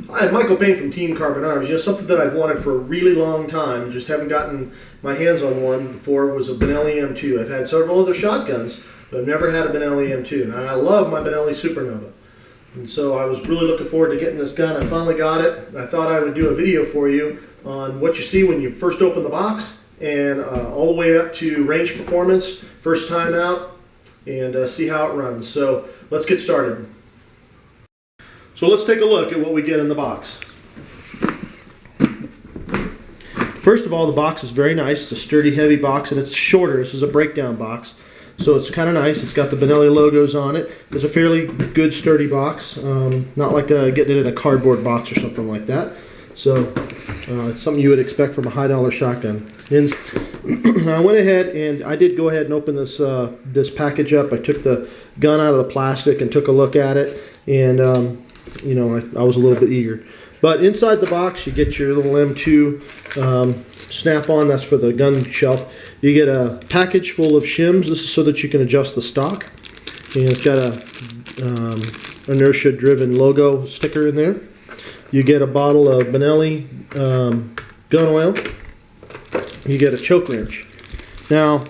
Hi, Michael Payne from Team Carbon Arms. You know, something that I've wanted for a really long time, just haven't gotten my hands on one before, was a Benelli M2. I've had several other shotguns, but I've never had a Benelli M2. And I love my Benelli Supernova. And so I was really looking forward to getting this gun. I finally got it. I thought I would do a video for you on what you see when you first open the box, and all the way up to range performance, first time out, and see how it runs. So let's get started. So let's take a look at what we get in the box. First of all, the box is very nice. It's a sturdy, heavy box, and it's shorter. This is a breakdown box, so it's kind of nice. It's got the Benelli logos on it. It's a fairly good, sturdy box, not like getting it in a cardboard box or something like that. So it's something you would expect from a high-dollar shotgun. I went ahead and I did go ahead and open this this package up. I took the gun out of the plastic and took a look at it, and you know, I was a little bit eager. But inside the box, you get your little M2 snap-on. That's for the gun shelf. You get a package full of shims. This is so that you can adjust the stock. And it's got a inertia-driven logo sticker in there. You get a bottle of Benelli gun oil. You get a choke wrench. Now,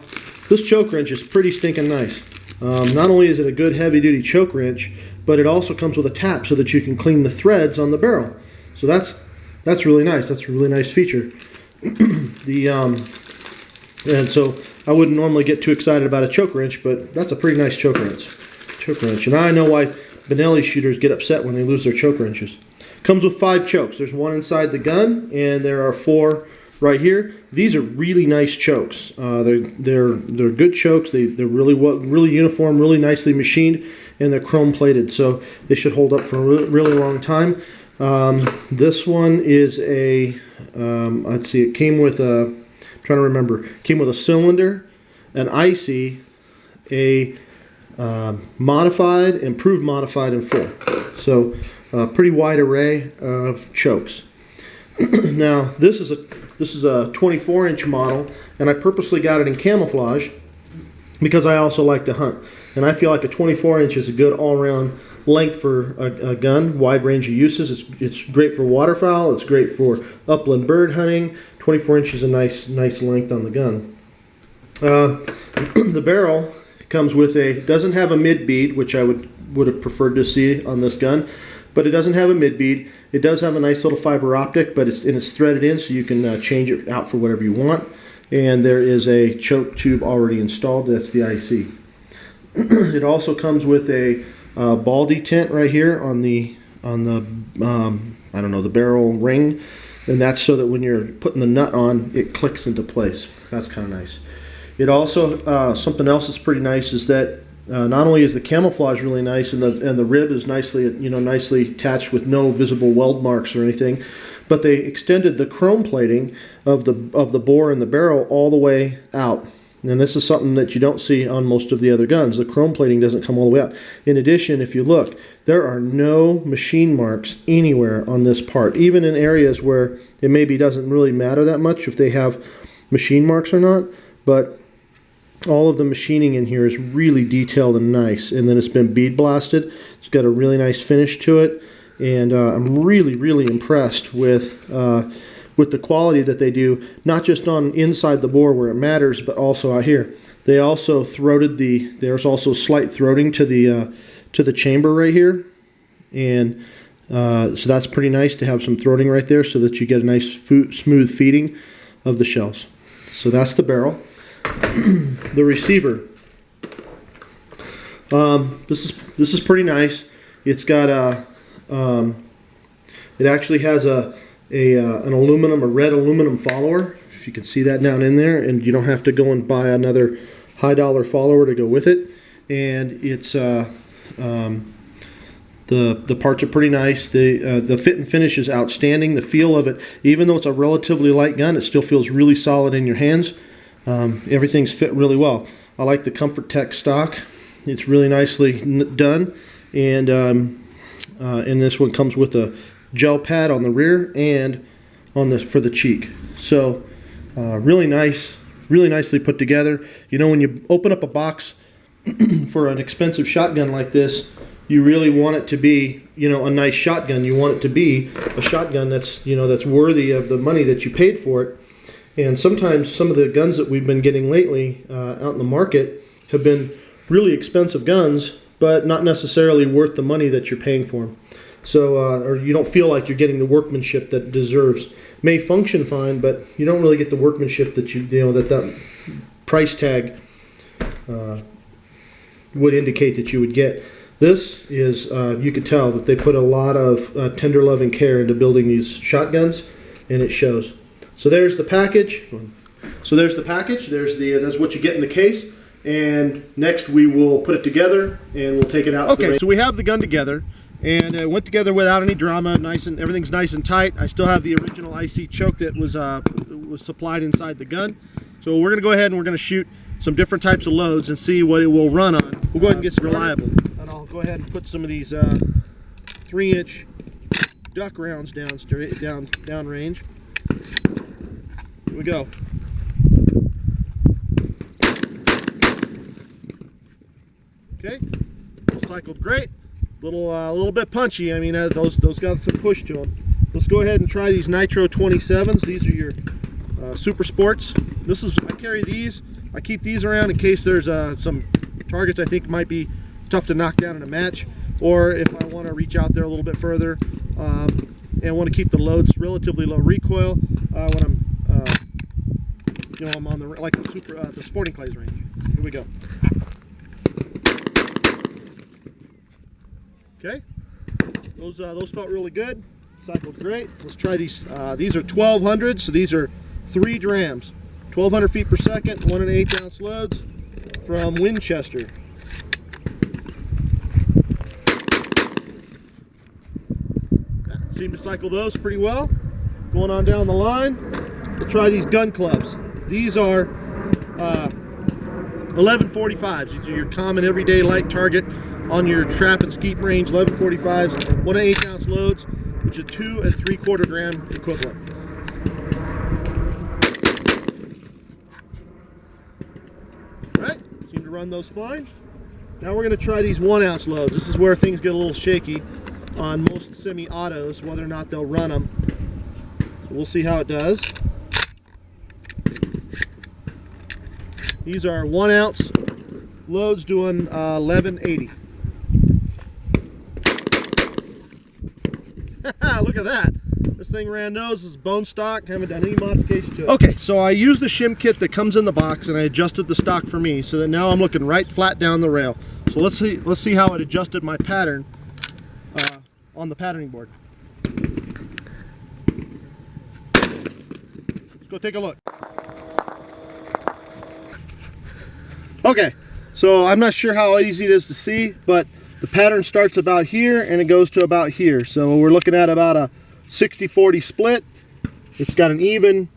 this choke wrench is pretty stinking nice. Not only is it a good heavy-duty choke wrench, but it also comes with a tap so that you can clean the threads on the barrel. So that's really nice. That's a really nice feature. And so I wouldn't normally get too excited about a choke wrench, but that's a pretty nice choke wrench. And I know why Benelli shooters get upset when they lose their choke wrenches. Comes with 5 chokes. There's one inside the gun, and there are 4 right here. These are really nice chokes. They're good chokes. They're really uniform, really nicely machined, and they're chrome plated, so they should hold up for a really long time. This one is a let's see. It came with a, I'm trying to remember. Came with a cylinder, an IC, a modified, improved modified, and full. So a pretty wide array of chokes. Now this is a 24-inch model, and I purposely got it in camouflage because I also like to hunt, and I feel like a 24-inch is a good all-around length for a gun, wide range of uses. It's great for waterfowl. It's great for upland bird hunting. 24 inches is a nice length on the gun. The barrel comes with doesn't have a mid bead, which I would have preferred to see on this gun, but it doesn't have a mid bead. It does have a nice little fiber optic, but it's threaded in, so you can change it out for whatever you want. And there is a choke tube already installed. That's the IC. It also comes with a ball detent right here on the I don't know, the barrel ring, and that's so that when you're putting the nut on, it clicks into place. That's kind of nice. It also something else that's pretty nice is that not only is the camouflage really nice, and the rib is nicely attached with no visible weld marks or anything, but they extended the chrome plating of the bore and the barrel all the way out. And this is something that you don't see on most of the other guns. The chrome plating doesn't come all the way out. In addition, if you look, there are no machine marks anywhere on this part, even in areas where it maybe doesn't really matter that much if they have machine marks or not, but all of the machining in here is really detailed and nice, and then it's been bead blasted. It's got a really nice finish to it, and I'm really impressed with the quality that they do, not just on inside the bore where it matters, but also out here. They also throated there's also slight throating to the chamber right here, and so that's pretty nice to have some throating right there so that you get a nice smooth feeding of the shells. So that's the barrel. The receiver. This is pretty nice. It's got it actually has an red aluminum follower, if you can see that down in there, and you don't have to go and buy another high-dollar follower to go with it. And it's the parts are pretty nice. The fit and finish is outstanding. The feel of it, even though it's a relatively light gun, it still feels really solid in your hands. Everything's fit really well. I like the Comfort Tech stock. It's really nicely done, and this one comes with a gel pad on the rear and on this for the cheek. So really nice, really nicely put together. You know, when you open up a box for an expensive shotgun like this, you really want it to be, a nice shotgun. You want it to be a shotgun that's, that's worthy of the money that you paid for it. And sometimes some of the guns that we've been getting lately out in the market have been really expensive guns, but not necessarily worth the money that you're paying for them. So, or you don't feel like you're getting the workmanship that it deserves. May function fine, but you don't really get the workmanship that that price tag would indicate that you would get. This is, you could tell that they put a lot of tender love and care into building these shotguns, and it shows. So there's the package. That's what you get in the case. And next we will put it together and we'll take it out. Okay, so we have the gun together, and it went together without any drama. Everything's nice and tight. I still have the original IC choke that was supplied inside the gun. So we're going to go ahead and we're going to shoot some different types of loads and see what it will run on. We'll go ahead and get reliable. And I'll go ahead and put some of these 3-inch duck rounds down range. Here we go. Okay, cycled great. A little bit punchy. I mean, those got some push to them. Let's go ahead and try these Nitro 27s. These are your Super Sports. I carry these. I keep these around in case there's some targets I think might be tough to knock down in a match, or if I want to reach out there a little bit further and want to keep the loads relatively low recoil when I'm on the sporting clays range. Here we go. Okay, those felt really good. Cycled great. Let's try these. These are 1200, so these are 3 drams, 1200 feet per second, 1 1/8 ounce loads from Winchester. Seem to cycle those pretty well. Going on down the line, we'll try these gun clubs. These are 1145s. These are your common everyday light target on your trap and skeet range. 1145s, 1 1/8 ounce loads, which is 2 3/4 gram equivalent. All right, seem to run those fine. Now we're going to try these 1 ounce loads. This is where things get a little shaky on most semi-autos, whether or not they'll run them. So we'll see how it does. These are 1 ounce loads doing 1180. Look at that. This thing ran nose, is bone stock, haven't done any modification to it. Okay, so I used the shim kit that comes in the box and I adjusted the stock for me so that now I'm looking right flat down the rail. So let's see how it adjusted my pattern on the patterning board. Let's go take a look. Okay, so I'm not sure how easy it is to see, but the pattern starts about here and it goes to about here. So we're looking at about a 60-40 split. It's got an even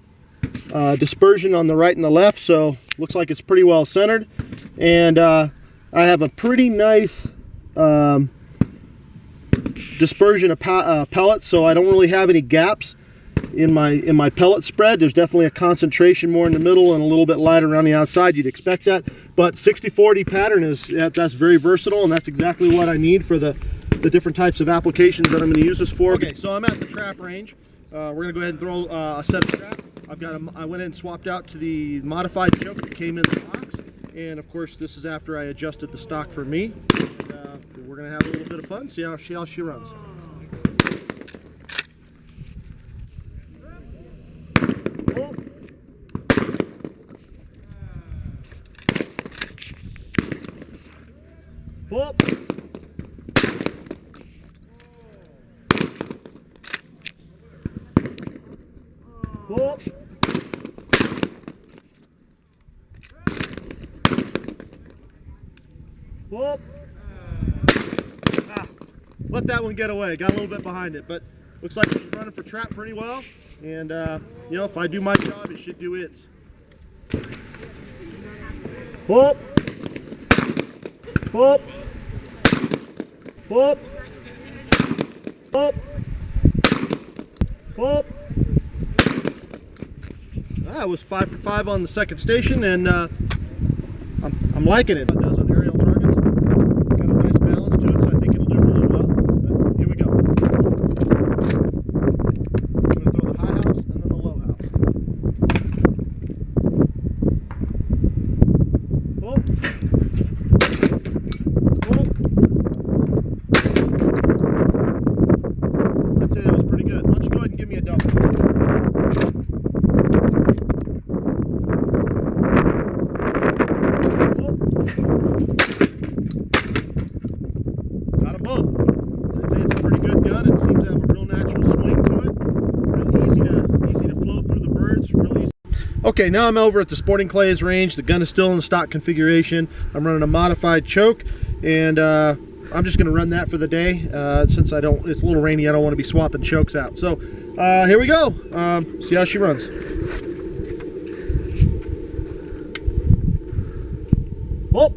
dispersion on the right and the left, so looks like it's pretty well centered. And I have a pretty nice dispersion of pellets, so I don't really have any gaps in my pellet spread. There's definitely a concentration more in the middle and a little bit lighter around the outside. You'd expect that, but 60-40 pattern that's very versatile, and that's exactly what I need for the different types of applications that I'm going to use this for. Okay, so I'm at the trap range. We're going to go ahead and throw a set of trap. I went in and swapped out to the modified choke that came in the box, and of course this is after I adjusted the stock for me. And, we're going to have a little bit of fun, see how she runs. Whoop. Whoop. Whoop. Let that one get away. Got a little bit behind it, but looks like it's running for trap pretty well. And you know, if I do my job, it should do its. Whoop. Whoop. Whoop. Whoop. Whoop. That was 5 for 5 on the second station, and I'm liking it. It does on aerial targets. Got a nice balance to it, so I think it'll Okay, now I'm over at the Sporting Clays range. The gun is still in the stock configuration. I'm running a modified choke, and I'm just going to run that for the day since it's a little rainy. I don't want to be swapping chokes out. So here we go. See how she runs. Oh.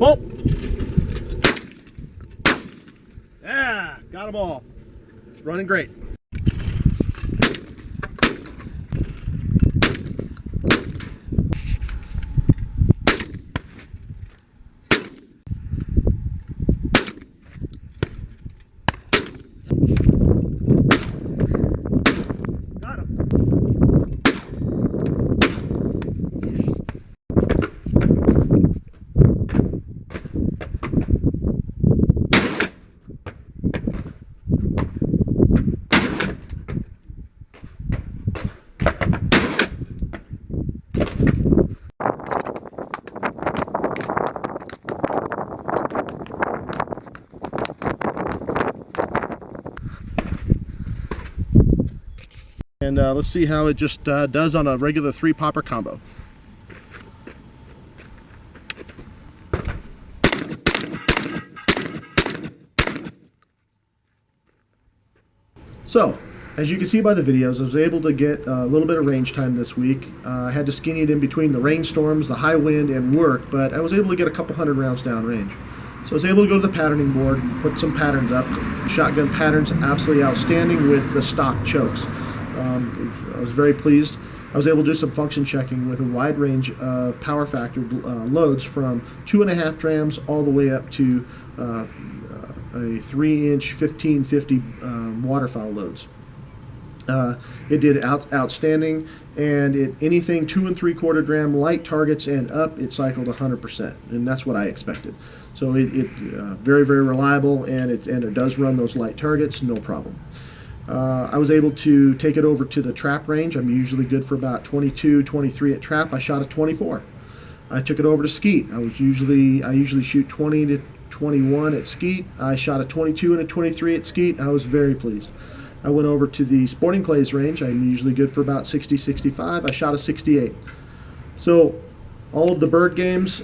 Oh! Yeah, got them all. It's running great. Got him. And let's see how it just does on a regular 3-popper combo. So, as you can see by the videos, I was able to get a little bit of range time this week. I had to skinny it in between the rainstorms, the high wind, and work, but I was able to get a couple hundred rounds down range. So I was able to go to the patterning board and put some patterns up. The shotgun patterns absolutely outstanding with the stock chokes. I was very pleased. I was able to do some function checking with a wide range of power factor loads from 2.5 drams all the way up to a 3-inch 1550 waterfowl loads. It did outstanding, and anything 2 3/4 dram light targets and up, it cycled 100%, and that's what I expected. So it very, very reliable, and it does run those light targets, no problem. I was able to take it over to the trap range. I'm usually good for about 22, 23 at trap. I shot a 24. I took it over to skeet. I usually shoot 20 to 21 at skeet. I shot a 22 and a 23 at skeet. I was very pleased. I went over to the Sporting Clays range. I'm usually good for about 60, 65. I shot a 68. So all of the bird games,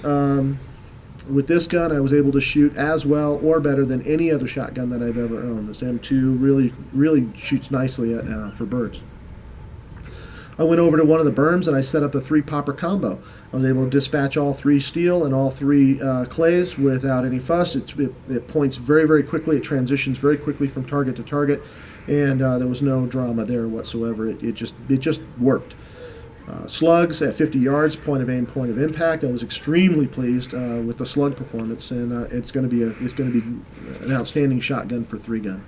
with this gun, I was able to shoot as well or better than any other shotgun that I've ever owned. This M2 really shoots nicely for birds. I went over to one of the berms and I set up a 3-popper combo. I was able to dispatch all 3 steel and all 3 clays without any fuss. It points very, very quickly. It transitions very quickly from target to target, and there was no drama there whatsoever. It just worked. Slugs at 50 yards, point of aim, point of impact. I was extremely pleased with the slug performance, and it's going to be an outstanding shotgun for 3-gun.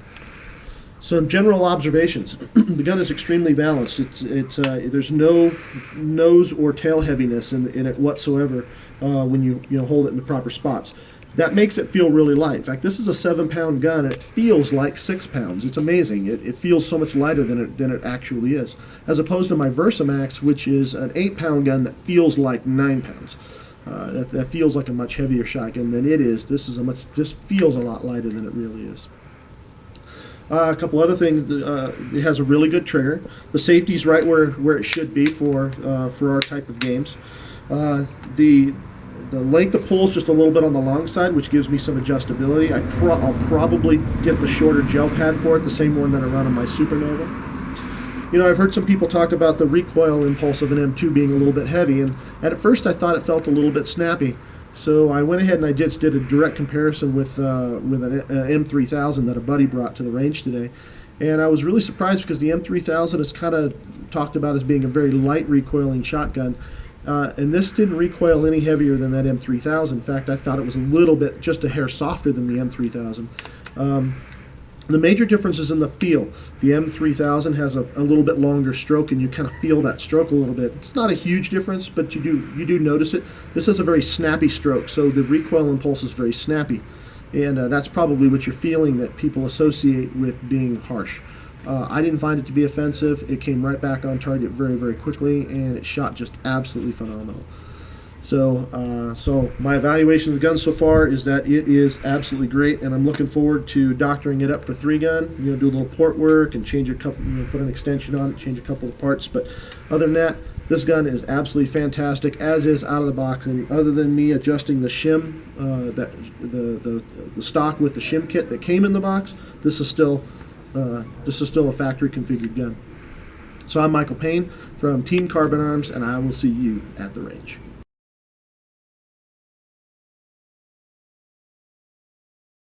Some general observations: the gun is extremely balanced. There's no nose or tail heaviness in it whatsoever when you hold it in the proper spots. That makes it feel really light. In fact, this is a 7-pound gun, and it feels like 6 pounds. It's amazing. It feels so much lighter than it actually is, as opposed to my Versamax, which is an 8-pound gun that feels like 9 pounds. That feels like a much heavier shotgun than it is. This feels a lot lighter than it really is. A couple other things. It has a really good trigger. The safety's right where it should be for our type of games. The length of pull is just a little bit on the long side, which gives me some adjustability. I'll probably get the shorter gel pad for it, the same one that I run on my Supernova. You know, I've heard some people talk about the recoil impulse of an M2 being a little bit heavy, and at first I thought it felt a little bit snappy. So I went ahead and I just did a direct comparison with an M3000 that a buddy brought to the range today. And I was really surprised because the M3000 is kind of talked about as being a very light recoiling shotgun. And this didn't recoil any heavier than that M3000. In fact, I thought it was a little bit, just a hair softer than the M3000. The major difference is in the feel. The M3000 has a little bit longer stroke, and you kind of feel that stroke a little bit. It's not a huge difference, but you do notice it. This has a very snappy stroke, so the recoil impulse is very snappy. And that's probably what you're feeling that people associate with being harsh. I didn't find it to be offensive. It came right back on target very, very quickly, and it shot just absolutely phenomenal. So my evaluation of the gun so far is that it is absolutely great, and I'm looking forward to doctoring it up for 3-gun. Do a little port work and change a couple, put an extension on it, change a couple of parts. But other than that, this gun is absolutely fantastic, as is out of the box. And other than me adjusting the shim, the stock with the shim kit that came in the box, this is still a factory configured gun. So I'm Michael Payne from Team Carbon Arms, and I will see you at the range.